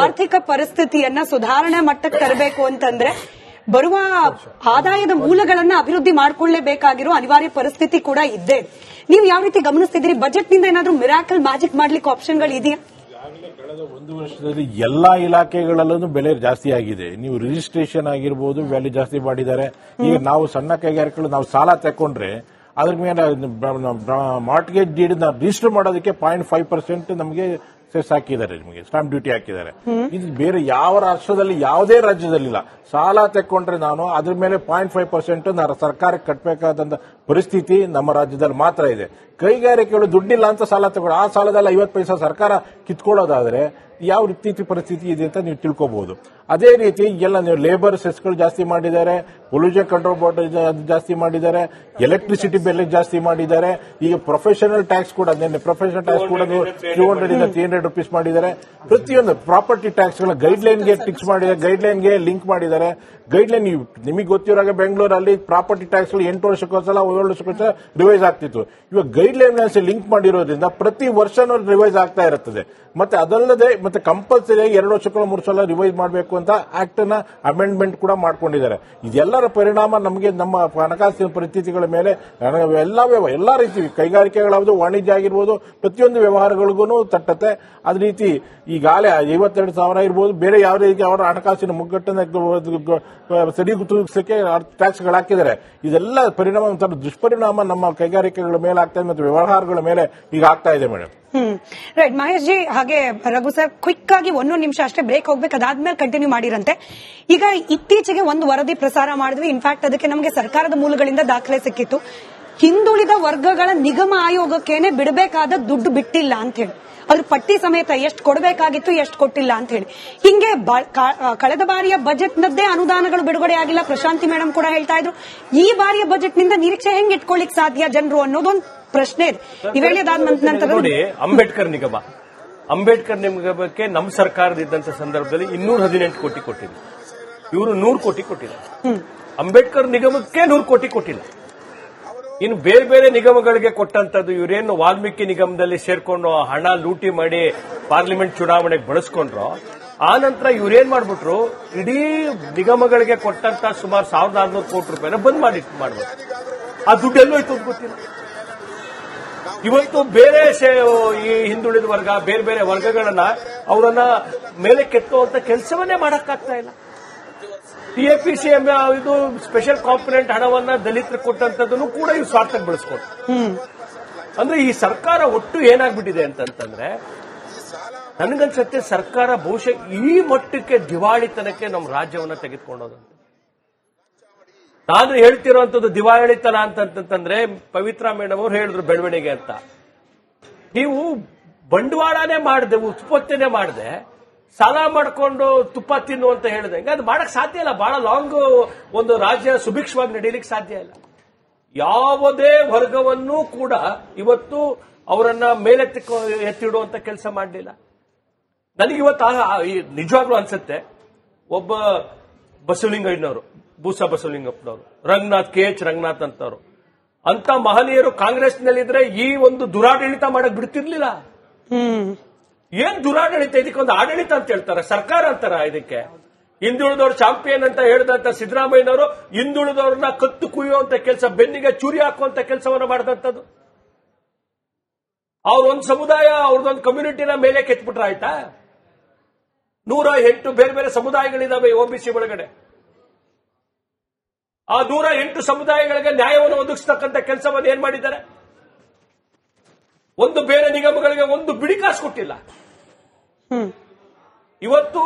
ಆರ್ಥಿಕ ಪರಿಸ್ಥಿತಿಯನ್ನ ಸುಧಾರಣೆ ಮಟ್ಟಕ್ಕೆ ತರಬೇಕು ಅಂತಂದ್ರೆ ಬರುವ ಆದಾಯದ ಮೂಲಗಳನ್ನ ಅಭಿವೃದ್ಧಿ ಮಾಡಿಕೊಳ್ಳಲೇಬೇಕಾಗಿರೋ ಅನಿವಾರ್ಯ ಪರಿಸ್ಥಿತಿ ಕೂಡ ಇದ್ದೇ. ನೀವು ಯಾವ ರೀತಿ ಗಮನಿಸ್ತಿದ್ದೀರಿ? ಬಜೆಟ್ ನಿಂದ ಏನಾದ್ರೂ ಮಿರಾಕಲ್ ಮ್ಯಾಜಿಕ್ ಮಾಡ್ಲಿಕ್ಕೆ ಆಪ್ಷನ್ಗಳು ಇದೆಯಾ? ಕಳೆದ ಒಂದು ವರ್ಷದಲ್ಲಿ ಎಲ್ಲಾ ಇಲಾಖೆಗಳಲ್ಲೂ ಬೆಲೆ ಜಾಸ್ತಿ ಆಗಿದೆ. ನೀವು ರಿಜಿಸ್ಟ್ರೇಷನ್ ಆಗಿರ್ಬೋದು, ವ್ಯಾಲ್ಯೂ ಜಾಸ್ತಿ ಮಾಡಿದ್ದಾರೆ. ಈಗ ನಾವು ಸಣ್ಣ ಕೈಗಾರಿಕೆಗಳು ನಾವು ಸಾಲ ತಕೊಂಡ್ರೆ ಅದ್ರ ಮೇಲೆ ಮಾರ್ಟ್ಗೇಜ್ ಡೀಡ್ ರಿಜಿಸ್ಟರ್ ಮಾಡೋದಕ್ಕೆ 0.5% ನಮಗೆ ಸೆಸ್ ಹಾಕಿದ್ದಾರೆ, ನಿಮಗೆ ಸ್ಟಾಂಪ್ ಡ್ಯೂಟಿ ಹಾಕಿದ್ದಾರೆ. ಇದು ಬೇರೆ ಯಾವ ರಾಷ್ಟ್ರದಲ್ಲಿ ಯಾವುದೇ ರಾಜ್ಯದಲ್ಲಿಲ್ಲ. ಸಾಲ ತಕೊಂಡ್ರೆ ನಾನು ಅದ್ರ ಮೇಲೆ 0.5% ಸರ್ಕಾರಕ್ಕೆ ಕಟ್ಟಬೇಕಾದಂತ ಪರಿಸ್ಥಿತಿ ನಮ್ಮ ರಾಜ್ಯದಲ್ಲಿ ಮಾತ್ರ ಇದೆ. ಕೈಗಾರಿಕೆಗಳು ದುಡ್ಡಿಲ್ಲ ಅಂತ ಸಾಲ ತಗೊಂಡು ಆ ಸಾಲದಲ್ಲಿ 50 ಪೈಸಾ ಸರ್ಕಾರ ಕಿತ್ಕೊಳ್ಳೋದಾದ್ರೆ ಯಾವ ರೀತಿ ಪರಿಸ್ಥಿತಿ ಇದೆ ಅಂತ ನೀವು ತಿಳ್ಕೋಬಹುದು. ಅದೇ ರೀತಿ ಎಲ್ಲ ನೀವು ಲೇಬರ್ ಸೆಸ್ಗಳು ಜಾಸ್ತಿ ಮಾಡಿದ್ದಾರೆ, ಪೊಲ್ಯೂಷನ್ ಕಂಟ್ರೋಲ್ ಬೋರ್ಡ್ ಜಾಸ್ತಿ ಮಾಡಿದ್ದಾರೆ, ಎಲೆಕ್ಟ್ರಿಸಿಟಿ ಬೆಲೆ ಜಾಸ್ತಿ ಮಾಡಿದ್ದಾರೆ. ಈಗ ಪ್ರೊಫೆಷನಲ್ ಟ್ಯಾಕ್ಸ್ ಕೂಡ ಪ್ರೊಫೆಷನಲ್ ಟ್ಯಾಕ್ಸ್ ಕೂಡ 200 ಇಂದ 300 ರೂಪೀಸ್ ಮಾಡಿದ್ದಾರೆ. ಪ್ರತಿಯೊಂದು ಪ್ರಾಪರ್ಟಿ ಟ್ಯಾಕ್ಸ್ ಗಳ ಗೈಡ್ಲೈನ್ಗೆ ಫಿಕ್ಸ್ ಮಾಡಿದ್ದಾರೆ, ಗೈಡ್ಲೈನ್ಗೆ ಲಿಂಕ್ ಮಾಡಿದ್ದಾರೆ. ಗೈಡ್ಲೈನ್ ನಿಮಗೆ ಗೊತ್ತಿರೋ ಬೆಂಗಳೂರಲ್ಲಿ ಪ್ರಾಪರ್ಟಿ ಟ್ಯಾಕ್ಸ್ 8 ವರ್ಷಕ್ಕೋಸಲ 7 ವರ್ಷಕ್ಕೋಸಲ ರಿವೈಸ್ ಆಗ್ತಿತ್ತು. ಇವಾಗ ಗೈಡ್ಲೈನ್ ಲಿಂಕ್ ಮಾಡಿರೋದ್ರಿಂದ ಪ್ರತಿ ವರ್ಷನೂ ರಿವೈಸ್ ಆಗ್ತಾ ಇರುತ್ತದೆ. ಮತ್ತೆ ಅದಲ್ಲದೆ ಮತ್ತೆ ಕಂಪಲ್ಸರಿ 2 ವರ್ಷಕ್ಕೂ 3 ಸಲ ರಿವೈಸ್ ಮಾಡಬೇಕು ಅಂತ ಆಕ್ಟ್ ನ ಅಮೆಂಡ್ಮೆಂಟ್ ಕೂಡ ಮಾಡ್ಕೊಂಡಿದ್ದಾರೆ. ಇದೆಲ್ಲರ ಪರಿಣಾಮ ನಮಗೆ ನಮ್ಮ ಹಣಕಾಸಿನ ಪರಿಸ್ಥಿತಿಗಳ ಮೇಲೆ ಎಲ್ಲಾ ರೀತಿ ಕೈಗಾರಿಕೆಗಳಾವುದು, ವಾಣಿಜ್ಯ ಆಗಿರ್ಬೋದು, ಪ್ರತಿಯೊಂದು ವ್ಯವಹಾರಗಳಿಗೂ ತಟ್ಟತ್ತೆ. ಅದೇ ರೀತಿ ಈಗಾಗಲೇ 52,000 ಇರ್ಬೋದು, ಬೇರೆ ಯಾವ ರೀತಿ ಅವರ ಹಣಕಾಸಿನ ಮುಗ್ಗಟ್ಟನ್ನು ಸರಿದೂಗಿಸಲಿಕ್ಕೆ ಟ್ಯಾಕ್ಸ್ಗಳು ಹಾಕಿದ್ದಾರೆ. ಇದೆಲ್ಲ ಪರಿಣಾಮ ದುಷ್ಪರಿಣಾಮ ನಮ್ಮ ಕೈಗಾರಿಕೆಗಳ ಮೇಲೆ ಆಗ್ತಾ ಇದೆ ಮತ್ತು ವ್ಯವಹಾರಗಳ ಮೇಲೆ ಈಗ ಆಗ್ತಾ ಇದೆ ಮೇಡಮ್. ರೈಟ್ ಮಹೇಶ್ ಜಿ, ಹಾಗೆ ರಘು ಸರ್, ಕ್ವಿಕ್ ಆಗಿ 1 ನಿಮಿಷ ಅಷ್ಟೇ ಬ್ರೇಕ್ ಹೋಗ್ಬೇಕು, ಅದಾದ್ಮೇಲೆ ಕಂಟಿನ್ಯೂ ಮಾಡಿರಂತೆ. ಈಗ ಇತ್ತೀಚೆಗೆ ಒಂದು ವರದಿ ಪ್ರಸಾರ ಮಾಡಿದ್ವಿ. ಇನ್ಫ್ಯಾಕ್ಟ್ ಅದಕ್ಕೆ ನಮಗೆ ಸರ್ಕಾರದ ಮೂಲಗಳಿಂದ ದಾಖಲೆ ಸಿಕ್ಕಿತ್ತು. ಹಿಂದುಳಿದ ವರ್ಗಗಳ ನಿಗಮ ಆಯೋಗಕ್ಕೇನೆ ಬಿಡಬೇಕಾದ ದುಡ್ಡು ಬಿಟ್ಟಿಲ್ಲ ಅಂತ ಹೇಳಿ, ಅದ್ರ ಪಟ್ಟಿ ಸಮೇತ ಎಷ್ಟು ಕೊಡಬೇಕಾಗಿತ್ತು, ಎಷ್ಟು ಕೊಟ್ಟಿಲ್ಲ ಅಂತ ಹೇಳಿ. ಹಿಂಗೆ ಕಳೆದ ಬಾರಿಯ ಬಜೆಟ್ ನದ್ದೇ ಅನುದಾನಗಳು ಬಿಡುಗಡೆ ಆಗಿಲ್ಲ. ಪ್ರಶಾಂತಿ ಮೇಡಮ್ ಕೂಡ ಹೇಳ್ತಾ ಇದ್ರು, ಈ ಬಾರಿಯ ಬಜೆಟ್ ನಿಂದ ನಿರೀಕ್ಷೆ ಹೆಂಗ್ ಇಟ್ಕೊಳ್ಳಿಕ್ ಸಾಧ್ಯ ಜನರು ಅನ್ನೋದೊಂದು ಪ್ರಶ್ನೆ ಇದೆ. ನೋಡಿ, ಅಂಬೇಡ್ಕರ್ ನಿಗಮಕ್ಕೆ ನಮ್ಮ ಸರ್ಕಾರದ ಇದ್ದಂತ ಸಂದರ್ಭದಲ್ಲಿ 218 ಕೋಟಿ ಕೊಟ್ಟಿದೆ. ಇವರು 100 ಕೋಟಿ ಕೊಟ್ಟಿದ್ದಾರೆ. ಅಂಬೇಡ್ಕರ್ ನಿಗಮಕ್ಕೆ 100 ಕೋಟಿ ಕೊಟ್ಟಿಲ್ಲ. ಇನ್ನು ಬೇರೆ ಬೇರೆ ನಿಗಮಗಳಿಗೆ ಕೊಟ್ಟಂತದ್ದು ಇವರೇನು ವಾಲ್ಮೀಕಿ ನಿಗಮದಲ್ಲಿ ಸೇರ್ಕೊಂಡು ಹಣ ಲೂಟಿ ಮಾಡಿ ಪಾರ್ಲಿಮೆಂಟ್ ಚುನಾವಣೆಗೆ ಬಳಸ್ಕೊಂಡ್ರು. ಆ ನಂತರ ಇವ್ರೇನ್ ಮಾಡ್ಬಿಟ್ರು, ಇಡೀ ನಿಗಮಗಳಿಗೆ ಕೊಟ್ಟಂತ ಸುಮಾರು 1,600 ಕೋಟಿ ರೂಪಾಯಿನ ಬಂದ್ ಮಾಡ್ಬೇಕು. ಆ ದುಡ್ಡೆಲ್ಲೋ ಇತ್ತು ಗೊತ್ತಿಲ್ಲ. ಇವತ್ತು ಬೇರೆ ಈ ಹಿಂದುಳಿದ ವರ್ಗ, ಬೇರೆ ಬೇರೆ ವರ್ಗಗಳನ್ನ ಅವರನ್ನ ಮೇಲೆ ಕೆತ್ತುವಂತ ಕೆಲಸವನ್ನೇ ಮಾಡಕ್ಕಾಗ್ತಾ ಇಲ್ಲ. ಟಿಎಪಿಸಿ ಇದು ಸ್ಪೆಷಲ್ ಕಾಂಪೊನೆಂಟ್ ಹಣವನ್ನ ದಲಿತರು ಕೊಟ್ಟಂತದನ್ನು ಕೂಡ ಇವು ಸ್ವಾರ್ಥಕ್ಕೆ ಬಳಸ್ಕೊಂಡು, ಅಂದ್ರೆ ಈ ಸರ್ಕಾರ ಒಟ್ಟು ಏನಾಗ್ಬಿಟ್ಟಿದೆ ಅಂತಂದ್ರೆ, ನನಗನ್ಸತ್ತೆ ಸರ್ಕಾರ ಬಹುಶಃ ಈ ಮಟ್ಟಕ್ಕೆ ದಿವಾಳಿತನಕ್ಕೆ ನಮ್ಮ ರಾಜ್ಯವನ್ನ ತೆಗೆದುಕೊಂಡೋದಂತ. ನಾನು ಹೇಳ್ತಿರೋಂಥದ್ದು ದಿವಾಳಿತನ ಅಂತಂದ್ರೆ, ಪವಿತ್ರ ಮೇಡಮ್ ಅವರು ಹೇಳಿದ್ರು ಬೆಳವಣಿಗೆ ಅಂತ. ನೀವು ಬಂಡವಾಳನೇ ಮಾಡದೆ, ಉತ್ಪತ್ತಿನೇ ಮಾಡದೆ, ಸಾಲ ಮಾಡಿಕೊಂಡು ತುಪ್ಪ ತಿನ್ನು ಅಂತ ಹೇಳಿದಂಗೆ ಅದು ಮಾಡಕ್ ಸಾಧ್ಯ ಇಲ್ಲ. ಬಹಳ ಲಾಂಗ್ ಒಂದು ರಾಜ್ಯ ಸುಭಿಕ್ಷವಾಗಿ ನಡೀಲಿಕ್ಕೆ ಸಾಧ್ಯ ಇಲ್ಲ. ಯಾವುದೇ ವರ್ಗವನ್ನೂ ಕೂಡ ಇವತ್ತು ಅವರನ್ನ ಎತ್ತಿಡುವಂತ ಕೆಲಸ ಮಾಡಲಿಲ್ಲ. ನನಗಿವತ್ತು ನಿಜವಾಗ್ಲೂ ಅನ್ಸುತ್ತೆ, ಒಬ್ಬ ಬಸವಲಿಂಗಯ್ಯನವರು, ಬೂಸ ಬಸವಲಿಂಗಪ್ಪನವರು, KH ರಂಗನಾಥ್ ಅಂತವರು, ಅಂತ ಮಹನೀಯರು ಕಾಂಗ್ರೆಸ್ನಲ್ಲಿದ್ರೆ ಈ ಒಂದು ದುರಾಡಳಿತ ಮಾಡಕ್ ಬಿಡ್ತಿರ್ಲಿಲ್ಲ. ಏನ್ ದುರಾಡಳಿತ? ಇದಕ್ಕೊಂದು ಆಡಳಿತ ಅಂತ ಹೇಳ್ತಾರೆ, ಸರ್ಕಾರ ಅಂತಾರ ಇದಕ್ಕೆ. ಹಿಂದುಳಿದವರು ಚಾಂಪಿಯನ್ ಅಂತ ಹೇಳಿದಂತ ಸಿದ್ದರಾಮಯ್ಯನವರು ಹಿಂದುಳಿದವ್ರನ್ನ ಕತ್ತು ಕುಯ್ಯುವಂತ ಕೆಲಸ, ಬೆನ್ನಿಗೆ ಚೂರಿ ಹಾಕುವಂತ ಕೆಲಸವನ್ನ ಮಾಡಿದಂಥದ್ದು. ಅವ್ರೊಂದು ಸಮುದಾಯ, ಅವ್ರದೊಂದು ಕಮ್ಯುನಿಟಿನ ಮೇಲೆ ಕೆತ್ಬಿಟ್ರ ಆಯ್ತಾ? 108 ಬೇರೆ ಬೇರೆ ಸಮುದಾಯಗಳಿದಾವೆ OBC ಒಳಗಡೆ. ಆ 108 ಸಮುದಾಯಗಳಿಗೆ ನ್ಯಾಯವನ್ನು ಒದಗಿಸತಕ್ಕಂಥ ಕೆಲಸವನ್ನು ಏನ್ ಮಾಡಿದ್ದಾರೆ? ಒಂದು ಬೇರೆ ನಿಗಮಗಳಿಗೆ ಒಂದು ಬಿಡಿ ಕಾಸು ಕೊಟ್ಟಿಲ್ಲ. ಇವತ್ತು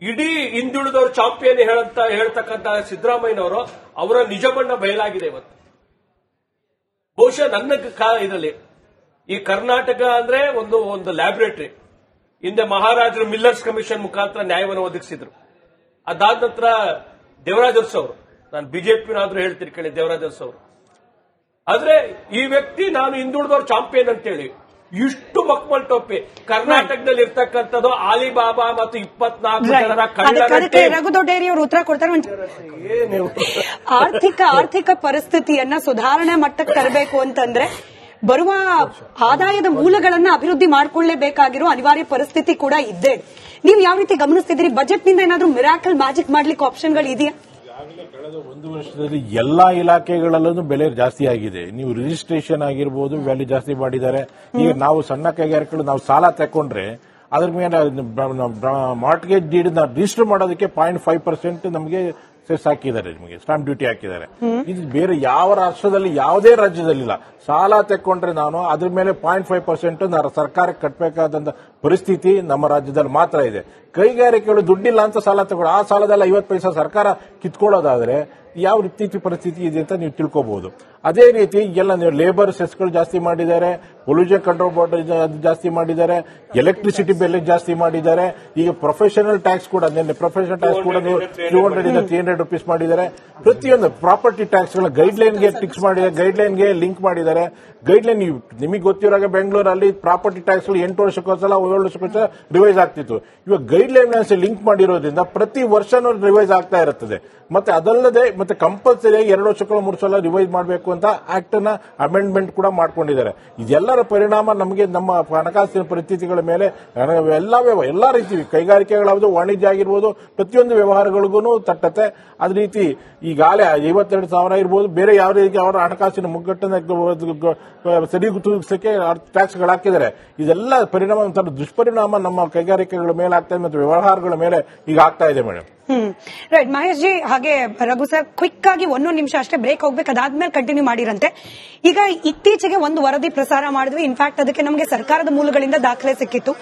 ಇಡೀ ಹಿಂದುಳಿದವರು ಚಾಂಪಿಯನ್ ಹೇಳ್ತಕ್ಕಂಥ ಸಿದ್ದರಾಮಯ್ಯನವರು ಅವರ ನಿಜ ಬಣ್ಣ ಬಯಲಾಗಿದೆ ಇವತ್ತು. ಬಹುಶಃ ನನ್ನ ಇದರಲ್ಲಿ ಈ ಕರ್ನಾಟಕ ಅಂದ್ರೆ ಒಂದು ಲ್ಯಾಬೊರೇಟರಿ. ಹಿಂದೆ ಮಹಾರಾಜರು ಮಿಲ್ಲರ್ಸ್ ಕಮಿಷನ್ ಮುಖಾಂತರ ನ್ಯಾಯವನ್ನು ಒದಗಿಸಿದ್ರು. ಅದಾದ ನಂತರ ದೇವರಾಜ್ ಅರಸು ಅವರು, ನಾನು ಬಿಜೆಪಿನಾದ್ರೂ ಹೇಳ್ತೀನಿ ಕೇಳಿ, ದೇವರಾಜ್ ಅರಸು ಅವರು. ಆದ್ರೆ ಈ ವ್ಯಕ್ತಿ ನಾನು ಹಿಂದುಳಿದವ್ರ ಚಾಂಪಿಯನ್ ಅಂತೇಳಿ ಇಷ್ಟು ಮಕ್ಮಲ್ ಟೋಪಿ ಕರ್ನಾಟಕದಲ್ಲಿ ಇರ್ತಕ್ಕಂಥದ್ದು ಆಲಿಬಾಬಾ ಮತ್ತು 24 ಜನರ ರಘುದೊಡ್ಡೇರಿ ಅವರು ಉತ್ತರ ಕೊಡ್ತಾರೆ. ಆರ್ಥಿಕ ಪರಿಸ್ಥಿತಿಯನ್ನ ಸುಧಾರಣೆ ಮಟ್ಟಕ್ಕೆ ತರಬೇಕು ಅಂತಂದ್ರೆ ಬರುವ ಆದಾಯದ ಮೂಲಗಳನ್ನ ಅಭಿವೃದ್ಧಿ ಮಾಡ್ಕೊಳ್ಳೇಬೇಕಾಗಿರೋ ಅನಿವಾರ್ಯ ಪರಿಸ್ಥಿತಿ ಕೂಡ ಇದ್ದೇ. ನೀವು ಯಾವ ರೀತಿ ಗಮನಿಸ್ತಿದ್ರಿ? ಬಜೆಟ್ ನಿಂದ ಏನಾದ್ರೂ ಮಿರಾಕಲ್ ಮ್ಯಾಜಿಕ್ ಮಾಡ್ಲಿಕ್ಕೆ ಆಪ್ಷನ್ಗಳು ಇದೆಯಾ? ಕಳೆದ ಒಂದು ವರ್ಷದಲ್ಲಿ ಎಲ್ಲಾ ಇಲಾಖೆಗಳಲ್ಲೂ ಬೆಲೆ ಜಾಸ್ತಿ ಆಗಿದೆ. ನೀವು ರಿಜಿಸ್ಟ್ರೇಷನ್ ಆಗಿರ್ಬೋದು, ವ್ಯಾಲ್ಯೂ ಜಾಸ್ತಿ ಮಾಡಿದ್ದಾರೆ. ಈಗ ನಾವು ಸಣ್ಣ ಕೈಗಾರಿಕೆಗಳು ನಾವು ಸಾಲ ತಕೊಂಡ್ರೆ ಅದ್ರ ಮೇಲೆ ಮಾರ್ಟ್ಗೇಜ್ ಡೀಡ್ ರಿಜಿಸ್ಟರ್ ಮಾಡೋದಕ್ಕೆ 0.5% ನಮಗೆ ಸೆಸ್ ಹಾಕಿದ್ದಾರೆ, ನಿಮಗೆ ಸ್ಟಾಂಪ್ ಡ್ಯೂಟಿ ಹಾಕಿದ್ದಾರೆ. ಇದು ಬೇರೆ ಯಾವ ರಾಷ್ಟ್ರದಲ್ಲಿ ಯಾವುದೇ ರಾಜ್ಯದಲ್ಲಿಲ್ಲ. ಸಾಲ ತೆಕ್ಕೊಂಡ್ರೆ ನಾನು ಅದ್ರ ಮೇಲೆ 0.5% ಸರ್ಕಾರಕ್ಕೆ ಕಟ್ಟಬೇಕಾದಂತ ಪರಿಸ್ಥಿತಿ ನಮ್ಮ ರಾಜ್ಯದಲ್ಲಿ ಮಾತ್ರ ಇದೆ. ಕೈಗಾರಿಕೆಗಳು ದುಡ್ಡಿಲ್ಲ ಅಂತ ಸಾಲ ತಗೊಂಡು ಆ ಸಾಲದಲ್ಲಿ 50 ಪೈಸಾ ಸರ್ಕಾರ ಕಿತ್ಕೊಳ್ಳೋದಾದ್ರೆ ಯಾವ ರೀತಿ ಪರಿಸ್ಥಿತಿ ಇದೆ ಅಂತ ನೀವು ತಿಳ್ಕೋಬಹುದು. ಅದೇ ರೀತಿ ಎಲ್ಲ ಲೇಬರ್ ಸೆಸ್ಗಳು ಜಾಸ್ತಿ ಮಾಡಿದ್ದಾರೆ, ಪೊಲ್ಯೂಷನ್ ಕಂಟ್ರೋಲ್ ಬೋರ್ಡ್ ಜಾಸ್ತಿ ಮಾಡಿದ್ದಾರೆ, ಎಲೆಕ್ಟ್ರಿಸಿಟಿ ಬೆಲೆ ಜಾಸ್ತಿ ಮಾಡಿದ್ದಾರೆ. ಈಗ ಪ್ರೊಫೆಷನಲ್ ಟ್ಯಾಕ್ಸ್ ಕೂಡ ಪ್ರೊಫೆಷನಲ್ ಟ್ಯಾಕ್ಸ್ ಕೂಡ 200 ಇಂದ 300 ರೂಪೀಸ್ ಮಾಡಿದ್ದಾರೆ. ಪ್ರತಿಯೊಂದು ಪ್ರಾಪರ್ಟಿ ಟ್ಯಾಕ್ಸ್ ಗಳ ಗೈಡ್ಲೈನ್ಗೆ ಫಿಕ್ಸ್ ಮಾಡಿದ್ದಾರೆ, ಗೈಡ್ಲೈನ್ಗೆ ಲಿಂಕ್ ಮಾಡಿದ್ದಾರೆ. ಗೈಡ್ಲೈನ್ ನಿಮಗೆ ಗೊತ್ತಿರೋ ಬೆಂಗಳೂರಲ್ಲಿ ಪ್ರಾಪರ್ಟಿ ಟ್ಯಾಕ್ಸ್ 8 ವರ್ಷಕ್ಕೋಸಲ 7 ವರ್ಷಕ್ಕೋಸಲ ರಿವೈಸ್ ಆಗ್ತಿತ್ತು. ಇವಾಗ ಗೈಡ್ಲೈನ್ ಲಿಂಕ್ ಮಾಡಿರೋದ್ರಿಂದ ಪ್ರತಿ ವರ್ಷನೂ ರಿವೈಸ್ ಆಗ್ತಾ ಇರುತ್ತದೆ. ಮತ್ತೆ ಅದಲ್ಲದೆ ಮತ್ತೆ ಕಂಪಲ್ಸರಿ 2 ವರ್ಷಕ್ಕೂ 3 ಸಲ ರಿವೈಸ್ ಮಾಡಬೇಕು ಅಂತ ಆಕ್ಟ್ ನ ಅಮೆಂಡ್ಮೆಂಟ್ ಕೂಡ ಮಾಡ್ಕೊಂಡಿದ್ದಾರೆ. ಇದೆಲ್ಲರ ಪರಿಣಾಮ ನಮಗೆ ನಮ್ಮ ಹಣಕಾಸಿನ ಪರಿಸ್ಥಿತಿಗಳ ಮೇಲೆ ಎಲ್ಲಾ ರೀತಿ ಕೈಗಾರಿಕೆಗಳಾದ್ರು ವಾಣಿಜ್ಯ ಆಗಿರ್ಬೋದು ಪ್ರತಿಯೊಂದು ವ್ಯವಹಾರಗಳಿಗೂ ತಟ್ಟತ್ತೆ. ಅದೇ ರೀತಿ ಈಗಾಗಲೇ 52,000 ಇರ್ಬೋದು, ಬೇರೆ ಯಾವ ರೀತಿ ಅವರ ಹಣಕಾಸಿನ ಮುಗ್ಗಟ್ಟನ್ನು ಸರಿ ತೂಗಿಸಕ್ಕೆ ಟ್ಯಾಕ್ಸ್ಗಳು ಹಾಕಿದ್ದಾರೆ. ಇದೆಲ್ಲ ಪರಿಣಾಮ ಒಂಥರ ದುಷ್ಪರಿಣಾಮ ನಮ್ಮ ಕೈಗಾರಿಕೆಗಳ ಮೇಲೆ ಆಗ್ತಾ ಇದೆ ಮತ್ತು ವ್ಯವಹಾರಗಳ ಮೇಲೆ ಈಗ ಆಗ್ತಾ ಇದೆ ಮೇಡಮ್. ರೈಟ್ ಮಹೇಶ್ ಜಿ, ಹಾಗೆ ರಘು ಸರ್, ಕ್ವಿಕ್ ಆಗಿ 1 ನಿಮಿಷ ಅಷ್ಟೇ ಬ್ರೇಕ್ ಹೋಗ್ಬೇಕು, ಅದಾದ್ಮೇಲೆ ಕಂಟಿನ್ಯೂ ಮಾಡಿರಂತೆ. ಈಗ ಇತ್ತೀಚೆಗೆ ಒಂದು ವರದಿ ಪ್ರಸಾರ ಮಾಡಿದ್ವಿ. ಇನ್ಫ್ಯಾಕ್ಟ್ ಅದಕ್ಕೆ ನಮಗೆ ಸರ್ಕಾರದ ಮೂಲಗಳಿಂದ ದಾಖಲೆ ಸಿಕ್ಕಿತ್ತು.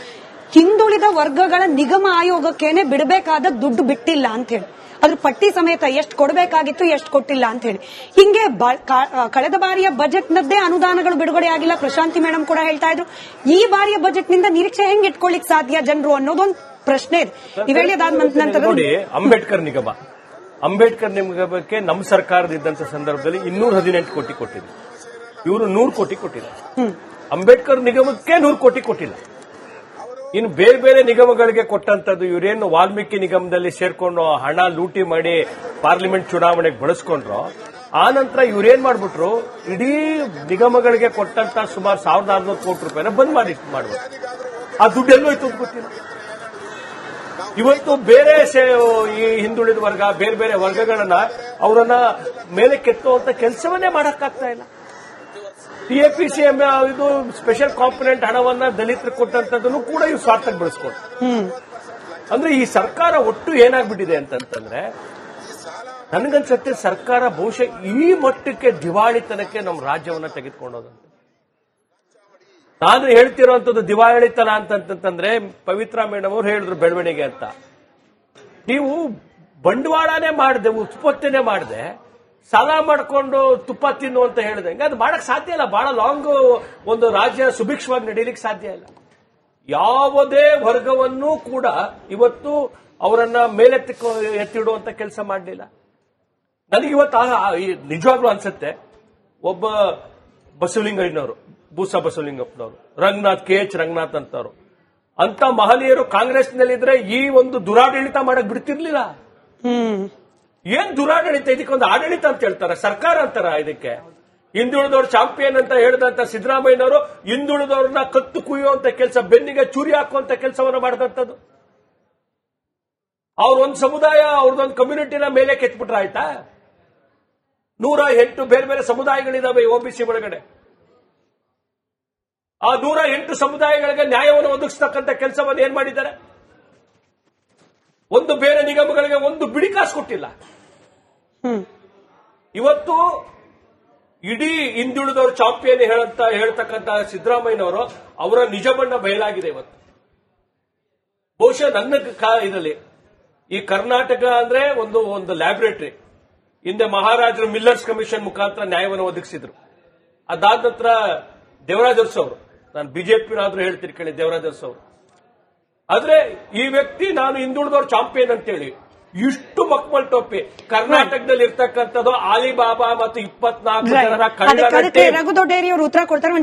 ಹಿಂದುಳಿದ ವರ್ಗಗಳ ನಿಗಮ ಆಯೋಗಕ್ಕೇನೆ ಬಿಡಬೇಕಾದ ದುಡ್ಡು ಬಿಟ್ಟಿಲ್ಲ ಅಂತ ಹೇಳಿ, ಅದ್ರ ಪಟ್ಟಿ ಸಮೇತ ಎಷ್ಟು ಕೊಡಬೇಕಾಗಿತ್ತು ಎಷ್ಟು ಕೊಟ್ಟಿಲ್ಲ ಅಂತ ಹೇಳಿ. ಹಿಂಗೆ ಕಳೆದ ಬಾರಿಯ ಬಜೆಟ್ ನದ್ದೇ ಅನುದಾನಗಳು ಬಿಡುಗಡೆ ಆಗಿಲ್ಲ. ಪ್ರಶಾಂತಿ ಮೇಡಮ್ ಕೂಡ ಹೇಳ್ತಾ ಇದ್ರು, ಈ ಬಾರಿಯ ಬಜೆಟ್ ನಿಂದ ನಿರೀಕ್ಷೆ ಹೆಂಗ್ ಇಟ್ಕೊಳ್ಳಿಕ್ ಸಾಧ್ಯ ಜನರು ಅನ್ನೋದೊಂದು ಪ್ರಶ್ನೆ ಇದೆ. ನೋಡಿ, ಅಂಬೇಡ್ಕರ್ ನಿಗಮಕ್ಕೆ ನಮ್ಮ ಸರ್ಕಾರದಿದ್ದಂತ ಸಂದರ್ಭದಲ್ಲಿ 218 ಕೋಟಿ ಕೊಟ್ಟಿದೆ. ಇವರು 100 ಕೋಟಿ ಕೊಟ್ಟಿದ್ದಾರೆ. ಅಂಬೇಡ್ಕರ್ ನಿಗಮಕ್ಕೆ 100 ಕೋಟಿ ಕೊಟ್ಟಿಲ್ಲ. ಇನ್ನು ಬೇರೆ ಬೇರೆ ನಿಗಮಗಳಿಗೆ ಕೊಟ್ಟಂತದ್ದು ಇವರೇನು ವಾಲ್ಮೀಕಿ ನಿಗಮದಲ್ಲಿ ಸೇರ್ಕೊಂಡು ಹಣ ಲೂಟಿ ಮಾಡಿ ಪಾರ್ಲಿಮೆಂಟ್ ಚುನಾವಣೆಗೆ ಬಳಸ್ಕೊಂಡ್ರು. ಆ ನಂತರ ಇವರೇನ್ ಮಾಡ್ಬಿಟ್ರು, ಇಡೀ ನಿಗಮಗಳಿಗೆ ಕೊಟ್ಟಂತ ಸುಮಾರು 1,600 ಕೋಟಿ ರೂಪಾಯಿನ ಬಂದ್ ಮಾಡ್ಬೋದು. ಆ ದುಡ್ಡು ಎಲ್ಲೋಯ್ತು ಅಂತ ಗೊತ್ತಿಲ್ಲ. ಇವತ್ತು ಬೇರೆ ಈ ಹಿಂದುಳಿದ ವರ್ಗ, ಬೇರೆ ಬೇರೆ ವರ್ಗಗಳನ್ನ ಅವರನ್ನ ಮೇಲೆ ಕೆತ್ತುವಂತ ಕೆಲಸವನ್ನೇ ಮಾಡಕ್ಕಾಗ್ತಾ ಇಲ್ಲ. ಟಿಎಪಿಸಿ ಇದು ಸ್ಪೆಷಲ್ ಕಾಂಪೊನೆಂಟ್ ಹಣವನ್ನ ದಲಿತರಿಗೆ ಕೊಟ್ಟಂತದನ್ನು ಕೂಡ ಇವು ಸ್ವಾರ್ಥಕ್ಕೆ ಬಳಸ್ಕೊಂಡು, ಅಂದ್ರೆ ಈ ಸರ್ಕಾರ ಒಟ್ಟು ಏನಾಗ್ಬಿಟ್ಟಿದೆ ಅಂತಂದ್ರೆ, ನನಗನ್ಸತ್ತೆ ಸರ್ಕಾರ ಬಹುಶಃ ಈ ಮಟ್ಟಕ್ಕೆ ದಿವಾಳಿತನಕ್ಕೆ ನಮ್ಮ ರಾಜ್ಯವನ್ನ ತೆಗೆದುಕೊಂಡೋದಂತ. ನಾನು ಹೇಳ್ತಿರೋಂಥದ್ದು ದಿವಾಳಿತನ ಅಂತಂತಂದ್ರೆ, ಪವಿತ್ರ ಮೇಡಮ್ ಅವ್ರು ಹೇಳಿದ್ರು ಬೆಳವಣಿಗೆ ಅಂತ. ನೀವು ಬಂಡವಾಳನೇ ಮಾಡದೆ, ಉತ್ಪತ್ತಿನೇ ಮಾಡದೆ, ಸಾಲ ಮಾಡಿಕೊಂಡು ತುಪ್ಪ ತಿನ್ನು ಅಂತ ಹೇಳಿದಂಗೆ ಅದು ಮಾಡಕ್ ಸಾಧ್ಯ ಇಲ್ಲ. ಬಹಳ ಲಾಂಗ್ ಒಂದು ರಾಜ್ಯ ಸುಭಿಕ್ಷವಾಗಿ ನಡೀಲಿಕ್ಕೆ ಸಾಧ್ಯ ಇಲ್ಲ. ಯಾವುದೇ ವರ್ಗವನ್ನೂ ಕೂಡ ಇವತ್ತು ಅವರನ್ನ ಎತ್ತಿಡುವಂತ ಕೆಲಸ ಮಾಡಲಿಲ್ಲ. ನನಗಿವತ್ತು ನಿಜವಾಗ್ಲೂ ಅನ್ಸುತ್ತೆ, ಒಬ್ಬ ಬಸವಲಿಂಗಯ್ಯನವರು, ಬೂಸ ಬಸವಲಿಂಗಪ್ಪನವರು, ರಂಗನಾಥ್ ರಂಗನಾಥ್ ಅಂತವರು, ಅಂತ ಮಹನೀಯರು ಕಾಂಗ್ರೆಸ್ನಲ್ಲಿದ್ರೆ ಈ ಒಂದು ದುರಾಡಳಿತ ಮಾಡಕ್ ಬಿಡ್ತಿರ್ಲಿಲ್ಲ. ಏನ್ ದುರಾಡಳಿತ? ಇದಕ್ಕೊಂದು ಆಡಳಿತ ಅಂತ ಹೇಳ್ತಾರೆ, ಸರ್ಕಾರ ಅಂತಾರ ಇದಕ್ಕೆ. ಹಿಂದುಳಿದವ್ರ ಚಾಂಪಿಯನ್ ಅಂತ ಹೇಳಿದಂತ ಸಿದ್ದರಾಮಯ್ಯನವರು ಹಿಂದುಳಿದವ್ರನ್ನ ಕತ್ತು ಕುಯ್ಯುವಂತ ಕೆಲಸ, ಬೆನ್ನಿಗೆ ಚೂರಿ ಹಾಕುವಂತ ಕೆಲಸವನ್ನ ಮಾಡಿದಂಥದ್ದು. ಅವ್ರೊಂದು ಸಮುದಾಯ, ಅವ್ರದೊಂದು ಕಮ್ಯುನಿಟಿನ ಮೇಲೆ ಕೆತ್ಬಿಟ್ರ ಆಯ್ತಾ? 108 ಬೇರೆ ಬೇರೆ ಸಮುದಾಯಗಳಿದಾವೆ OBC ಒಳಗಡೆ. ಆ 108 ಸಮುದಾಯಗಳಿಗೆ ನ್ಯಾಯವನ್ನು ಒದಗಿಸ್ತಕ್ಕಂಥ ಕೆಲಸವನ್ನು ಏನ್ ಮಾಡಿದ್ದಾರೆ? ಒಂದು ಬೇರೆ ನಿಗಮಗಳಿಗೆ ಒಂದು ಬಿಡಿ ಕಾಸು ಕೊಟ್ಟಿಲ್ಲ. ಇವತ್ತು ಇಡೀ ಹಿಂದುಳಿದವರು ಚಾಂಪಿಯನ್ ಹೇಳ್ತಕ್ಕಂಥ ಸಿದ್ದರಾಮಯ್ಯನವರು ಅವರ ನಿಜ ಬಣ್ಣ ಬಯಲಾಗಿದೆ ಇವತ್ತು. ಬಹುಶಃ ನನ್ನ ಇದರಲ್ಲಿ ಈ ಕರ್ನಾಟಕ ಅಂದ್ರೆ ಒಂದು ಲ್ಯಾಬೊರೇಟರಿ. ಹಿಂದೆ ಮಹಾರಾಜರು ಮಿಲ್ಲರ್ಸ್ ಕಮಿಷನ್ ಮುಖಾಂತರ ನ್ಯಾಯವನ್ನು ಒದಗಿಸಿದ್ರು. ಅದಾದ ನಂತರ ದೇವರಾಜ್ ಅರಸು ಅವರು, ನಾನು ಬಿಜೆಪಿನಾದ್ರೂ ಹೇಳ್ತೀನಿ ಕೇಳಿ, ದೇವರಾಜ್ ಅರಸು ಅವರು. ಆದ್ರೆ ಈ ವ್ಯಕ್ತಿ ನಾನು ಹಿಂದುಳಿದವ್ರ ಚಾಂಪಿಯನ್ ಅಂತೇಳಿ ಇಷ್ಟು ಮಕ್ಮಲ್ ಟೋಪಿ ಕರ್ನಾಟಕದಲ್ಲಿ ಇರ್ತಕ್ಕಂಥದ್ದು ಆಲಿಬಾಬಾ ಮತ್ತು 24 ಜನರ ರಘು ದೊಡ್ಡೇರಿ ಅವರು ಉತ್ತರ ಕೊಡ್ತಾರೆ.